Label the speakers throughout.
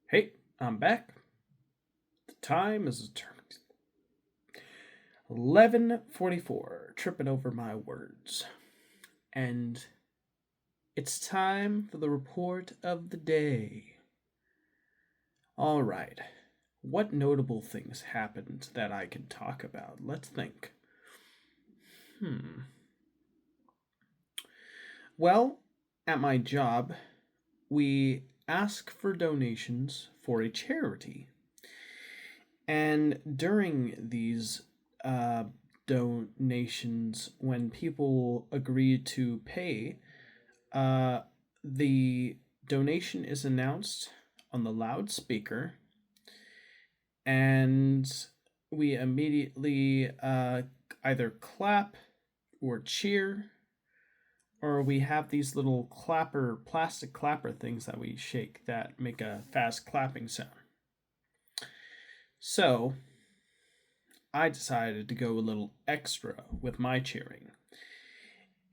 Speaker 1: Hey, I'm back. The time is 11:44. Tripping over my words. And it's time for the report of the day. All right. What notable things happened that I can talk about? Let's think. Hmm. Well, at my job, we ask for donations for a charity. And during these uh, donations, when people agree to pay, uh, the donation is announced on the loudspeaker, and we immediately either clap or cheer, or we have these little plastic clapper things that we shake that make a fast clapping sound. So I decided to go a little extra with my cheering.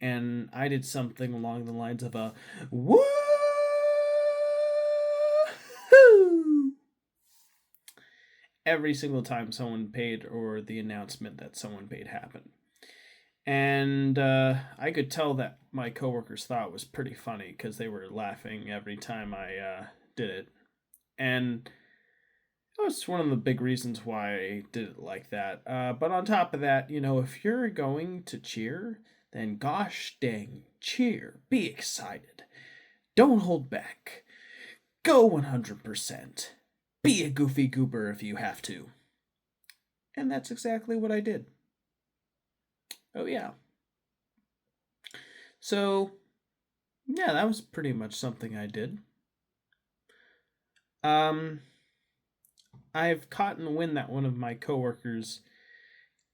Speaker 1: And I did something along the lines of a woo every single time someone paid or the announcement that someone paid happened. And I could tell that my coworkers thought it was pretty funny because they were laughing every time I did it. And that was one of the big reasons why I did it like that. But on top of that, if you're going to cheer, then gosh dang, cheer. Be excited. Don't hold back. Go 100%. Be a goofy goober if you have to. And that's exactly what I did. Oh, yeah. So, yeah, that was pretty much something I did. Um, I've caught in the wind that one of my coworkers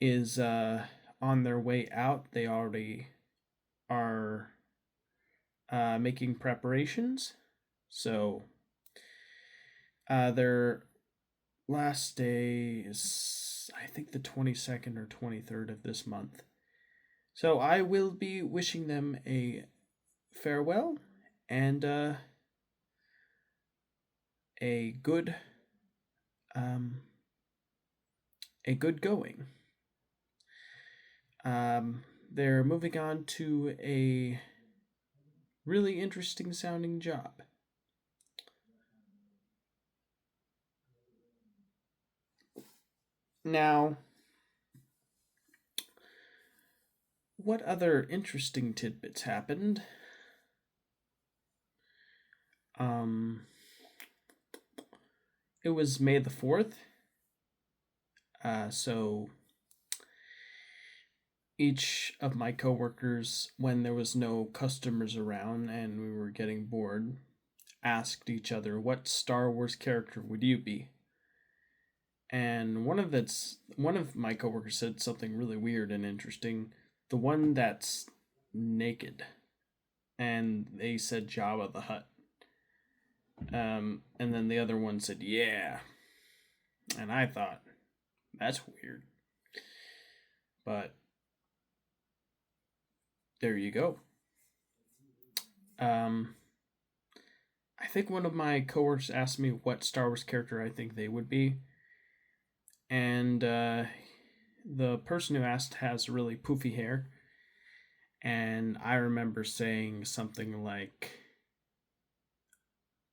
Speaker 1: is on their way out. They already are making preparations. So their last day is, I think, the 22nd or 23rd of this month. So I will be wishing them a farewell and a good um, a good going. They're moving on to a really interesting sounding job. Now, what other interesting tidbits happened? Um, it was May the 4th. So each of my coworkers, when there was no customers around and we were getting bored, asked each other, "What Star Wars character would you be?" And one of my coworkers said something really weird and interesting. The one that's naked, and they said Jabba the Hutt. And then the other one said, "Yeah," and I thought that's weird, but there you go. Um, I think one of my coworkers asked me what Star Wars character I think they would be, and the person who asked has really poofy hair, and I remember saying something like,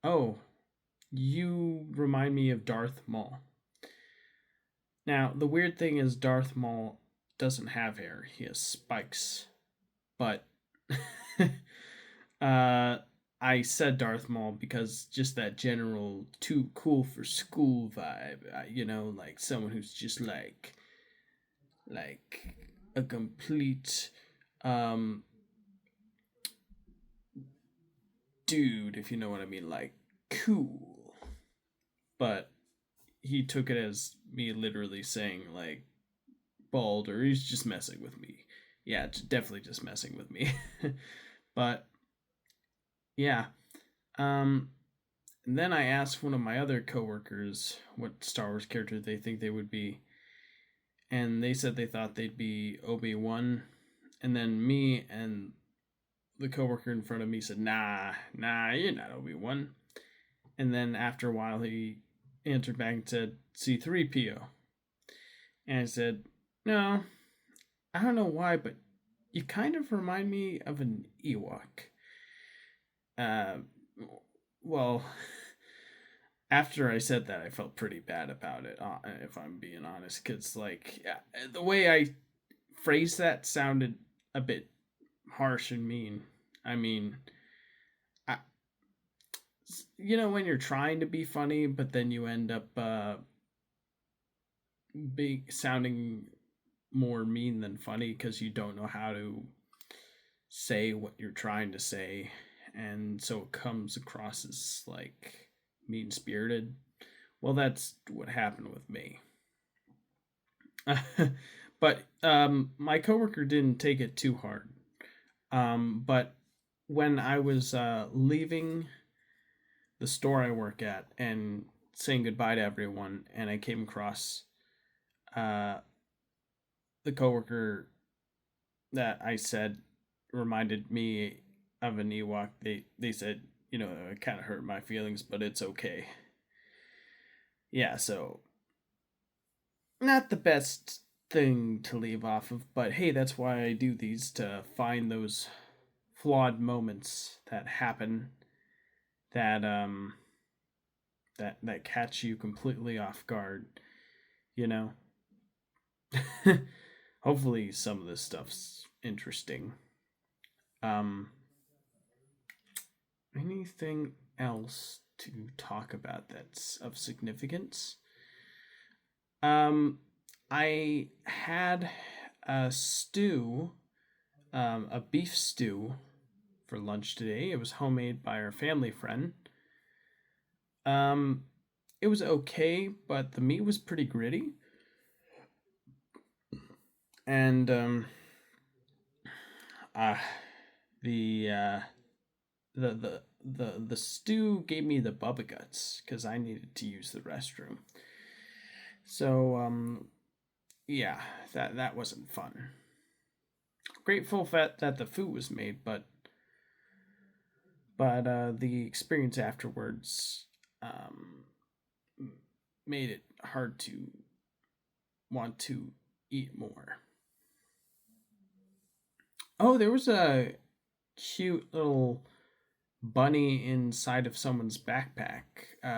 Speaker 1: "Oh, you remind me of Darth Maul." Now, the weird thing is Darth Maul doesn't have hair; he has spikes. But uh, I said Darth Maul because just that general too cool for school vibe, like someone who's just like a complete um dude, if you know what I mean, like cool. But he took it as me literally saying like bald, or he's just messing with me. Yeah, definitely just messing with me. But yeah, um, and then I asked one of my other coworkers what Star Wars character they think they would be, and they said they thought they'd be Obi-Wan. And then me and the coworker in front of me said, "Nah, you're not Obi-Wan." And then after a while, he answered back and said, C3PO. And I said, no, I don't know why, but you kind of remind me of an Ewok. Uh, well, after I said that, I felt pretty bad about it, if I'm being honest, because, like, the way I phrased that sounded a bit harsh and mean. I mean, I, when you're trying to be funny, but then you end up sounding more mean than funny because you don't know how to say what you're trying to say, and so it comes across as like mean spirited. Well, that's what happened with me. But my coworker didn't take it too hard. But when I was leaving the store I work at and saying goodbye to everyone, and I came across uh, the coworker that I said reminded me of an Ewok. They said, it kind of hurt my feelings, but it's okay. Yeah, so not the best thing to leave off of, but hey, that's why I do these, to find those flawed moments that happen that that catch you completely off guard, you know. Hopefully some of this stuff's interesting. Um Anything else to talk about that's of significance? Um, I had a stew, a beef stew for lunch today. It was homemade by our family friend. Um, it was okay, but the meat was pretty gritty, and uh, the uh, the stew gave me the bubba guts because I needed to use the restroom. So yeah, that wasn't fun. Grateful that the food was made, but the experience afterwards um, made it hard to want to eat more. Oh, there was a cute little bunny inside of someone's backpack.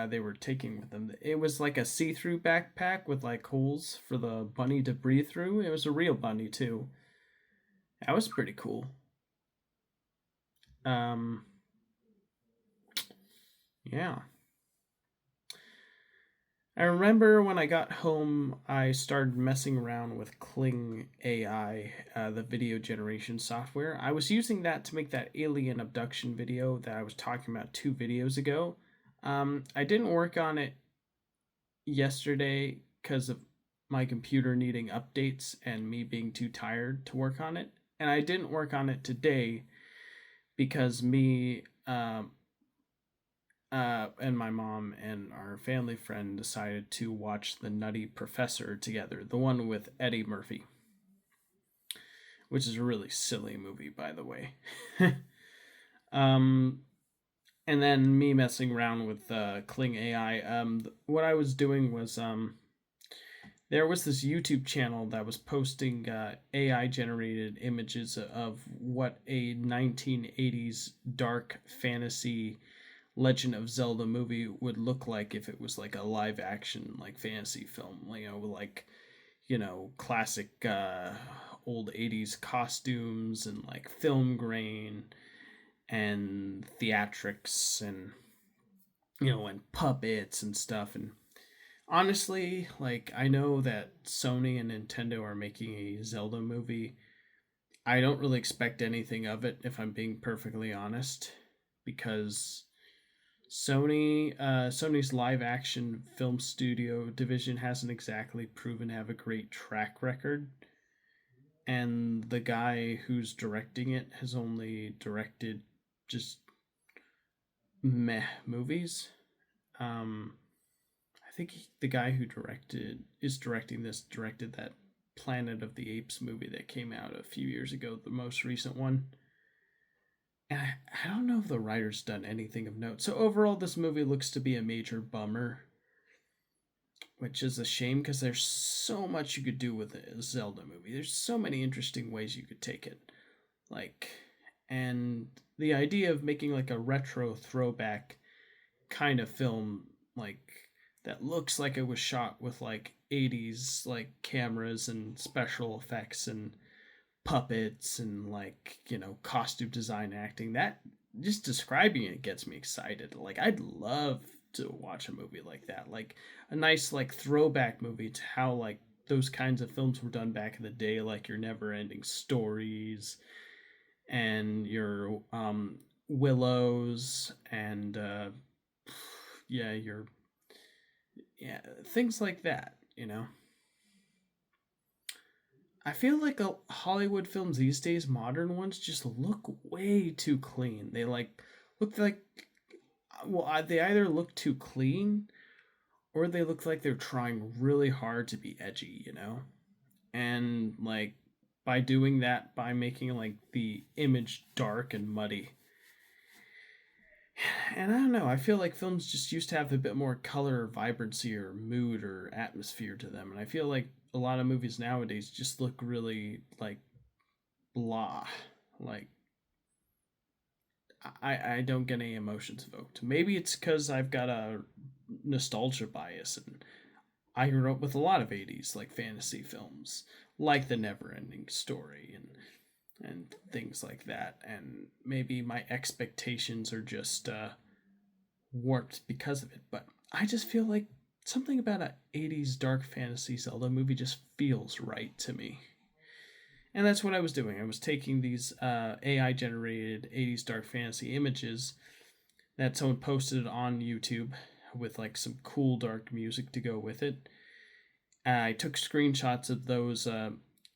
Speaker 1: They were taking with them. It was like a see-through backpack with like holes for the bunny to breathe through. It was a real bunny too. That was pretty cool. Um, yeah. I remember when I got home, I started messing around with Kling AI, the video generation software. I was using that to make that alien abduction video that I was talking about 2 videos ago. I didn't work on it yesterday because of my computer needing updates and me being too tired to work on it. And I didn't work on it today because me and my mom and our family friend decided to watch The Nutty Professor together, the one with Eddie Murphy, which is a really silly movie, by the way. um, and then me messing around with Kling AI. What I was doing was there was this YouTube channel that was posting AI generated images of what a 1980s dark fantasy Legend of Zelda movie would look like if it was like a live action like fantasy film, like classic old 80s costumes and like film grain and theatrics and and puppets and stuff. And honestly, like, I know that Sony and Nintendo are making a Zelda movie. I don't really expect anything of it, if I'm being perfectly honest, because Sony's live action film studio division hasn't exactly proven to have a great track record, and the guy who's directing it has only directed just meh movies. I think the guy who directed that Planet of the Apes movie that came out a few years ago, the most recent one. And I don't know if the writer's done anything of note. So overall, this movie looks to be a major bummer, which is a shame because there's so much you could do with a Zelda movie. There's so many interesting ways you could take it. Like, and the idea of making like a retro throwback kind of film, like that looks like it was shot with like 80s like cameras and special effects and puppets and like, costume design acting. That just describing it gets me excited. Like I'd love to watch a movie like that. Like a nice like throwback movie to how like those kinds of films were done back in the day, like your never ending stories and your willows and yeah, your yeah, things like that. I feel like Hollywood films these days, modern ones, just look way too clean. They like look like they either look too clean or they look like they're trying really hard to be edgy. And like by doing that, by making like the image dark and muddy. And I don't know, I feel like films just used to have a bit more color or vibrancy or mood or atmosphere to them. And I feel like a lot of movies nowadays just look really like blah. Like I don't get any emotions evoked. Maybe it's because I've got a nostalgia bias and I grew up with a lot of 80s like fantasy films, like The Neverending Story and things like that. And maybe my expectations are just warped because of it. But I just feel like something about a 80s dark fantasy Zelda movie just feels right to me. And that's what I was doing. I was taking these AI generated 80s dark fantasy images that someone posted on YouTube with like some cool dark music to go with it. I took screenshots of those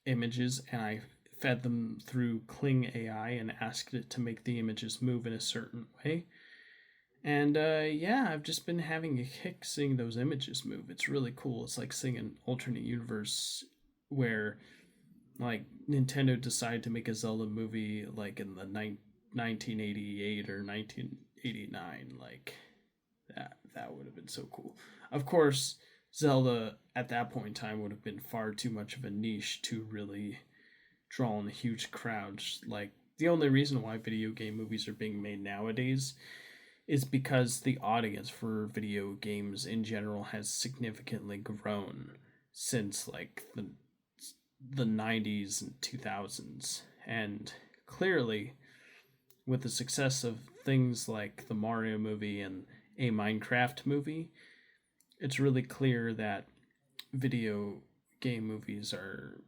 Speaker 1: images and I fed them through Kling AI and asked it to make the images move in a certain way. And yeah, I've just been having a kick seeing those images move. It's really cool. It's like seeing an alternate universe where like Nintendo decided to make a Zelda movie like in the 1988 or 1989. Like that would have been so cool. Of course, Zelda at that point in time would have been far too much of a niche to really draw in huge crowds. Like the only reason why video game movies are being made nowadays is because the audience for video games in general has significantly grown since like the 90s and 2000s. And clearly with the success of things like the Mario movie and a Minecraft movie, it's really clear that video game movies are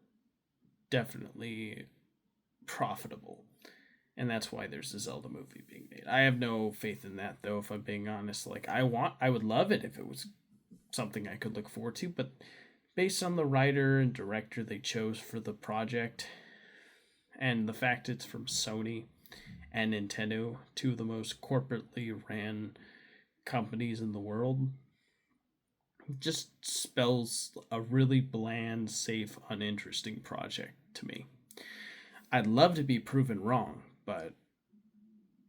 Speaker 1: definitely profitable. And that's why there's a Zelda movie being made. I have no faith in that though, if I'm being honest. Like I would love it if it was something I could look forward to, but based on the writer and director they chose for the project and the fact it's from Sony and Nintendo, two of the most corporately ran companies in the world, just spells a really bland, safe, uninteresting project to me. I'd love to be proven wrong, but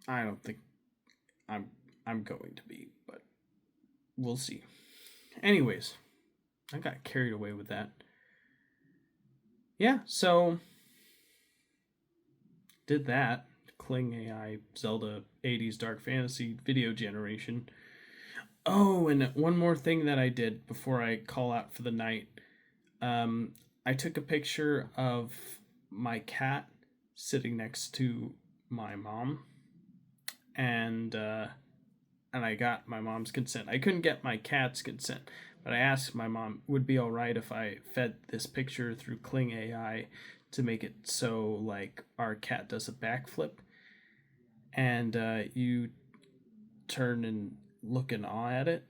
Speaker 1: I don't think I'm I'm going to be, but we'll see. Anyways, I got carried away with that. Yeah, so did that. Kling AI Zelda 80s Dark Fantasy video generation. Oh, and one more thing that I did before I call out for the night. Um, I took a picture of my cat sitting next to my mom, and I got my mom's consent. I couldn't get my cat's consent, but I asked my mom would be all right if I fed this picture through Kling AI to make it so like our cat does a backflip, and you turn and look in awe at it,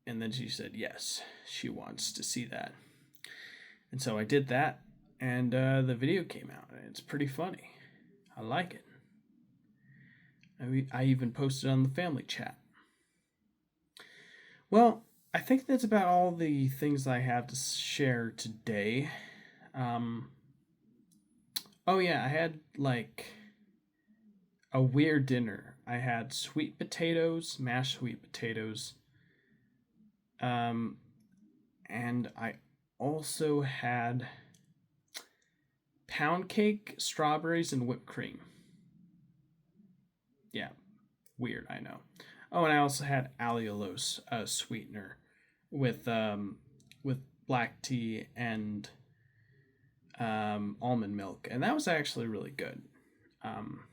Speaker 1: and then she said yes, she wants to see that, and so I did that, and the video came out, and it's pretty funny. I like it. I even posted on the family chat. Well, I think that's about all the things I have to share today. Um, oh yeah, I had like a weird dinner. I had sweet potatoes, mashed sweet potatoes, and I also had pound cake, strawberries, and whipped cream. Yeah, weird, I know. Oh, and I also had allulose sweetener with black tea and almond milk, and that was actually really good. Um,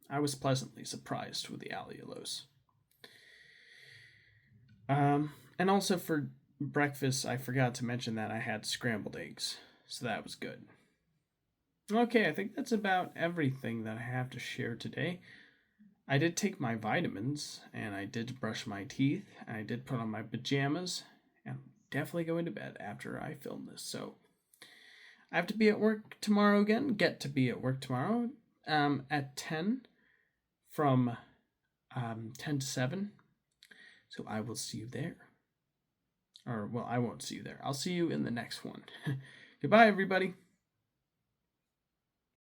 Speaker 1: I was pleasantly surprised with the allulose. And also for breakfast, I forgot to mention that I had scrambled eggs, so that was good. Okay, I think that's about everything that I have to share today. I did take my vitamins, and I did brush my teeth, and I did put on my pajamas, and I'm definitely going to bed after I film this. So I have to be at work tomorrow again. Get to be at work tomorrow at 10 from 10 to 7. So I will see you there. Or, well, I won't see you there. I'll see you in the next one. Goodbye, everybody.